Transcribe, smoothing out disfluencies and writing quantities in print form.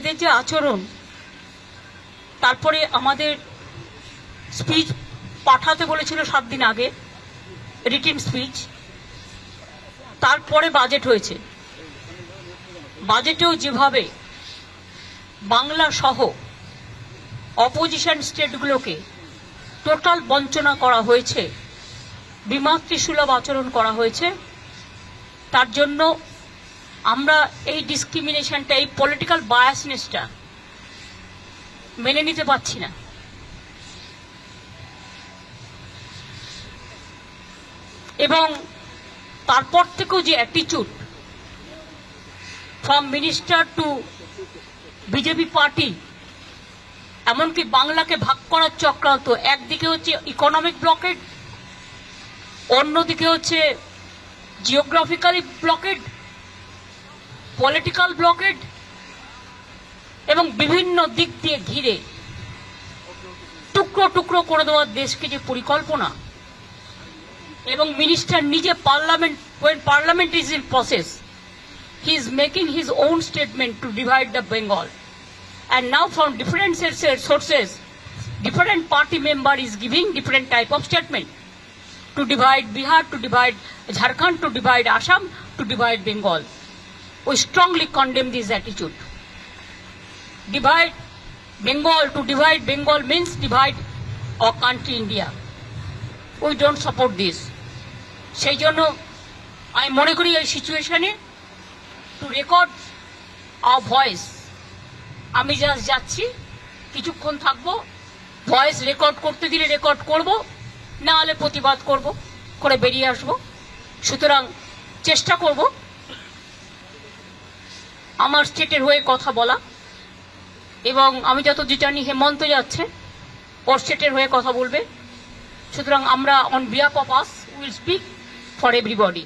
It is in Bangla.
এদের যে আচরণ, তারপরে আমাদের স্পিচ পাঠাতে বলেছিল 7 দিন আগে, রিটেন স্পিচ, তারপরে বাজেট হয়েছে। বাজেটেও যেভাবে বাংলা সহ অপোজিশন স্টেটগুলোকে টোটাল বঞ্চনা করা হয়েছে, বিমাতৃসুলভ আচরণ করা হয়েছে, তার জন্য আমরা এই ডিসক্রিমিনেশনটা, এই পলিটিক্যাল বায়াসনেসটা মেনে নিতে পারছি না। এবং তারপর থেকেও যে attitude from minister two BJP party, এমনকি বাংলাকে ভাগ করার চক্রান্ত, একদিকে হচ্ছে ইকোনমিক ব্লকেড, অন্যদিকে হচ্ছে জিওগ্রাফিক্যালি ব্লকেড, পলিটিক্যাল ব্লকেড, এবং বিভিন্ন দিক দিয়ে ঘিরে টুকরো টুকরো করে দেওয়ার দেশকে যে পরিকল্পনা, এবং মিনিস্টার নিজে parliament is in process, he is making his own statement to divide the Bengal, and now from different sources different party member is giving different type of statement to divide Bihar, to divide Jharkhand, to divide Assam, to divide Bengal. We strongly condemn this attitude. Divide Bengal, to divide Bengal means divide our country India. We don't support this. সেই জন্য আমি মনে করি এই সিচুয়েশনে টু রেকর্ড আওয়ার ভয়েস, আমি যাচ্ছি, কিছুক্ষণ থাকবো, ভয়েস রেকর্ড করতে দিলে রেকর্ড করব, না হলে প্রতিবাদ করব, করে বেরিয়ে আসব। সুতরাং চেষ্টা করব আমার স্টেটের হয়ে কথা বলা, এবং আমি যতদূর জানি হেমন্ত যাচ্ছে, ওর স্টেটের হয়ে কথা বলবে। সুতরাং আমরা on behalf of us will speak for everybody.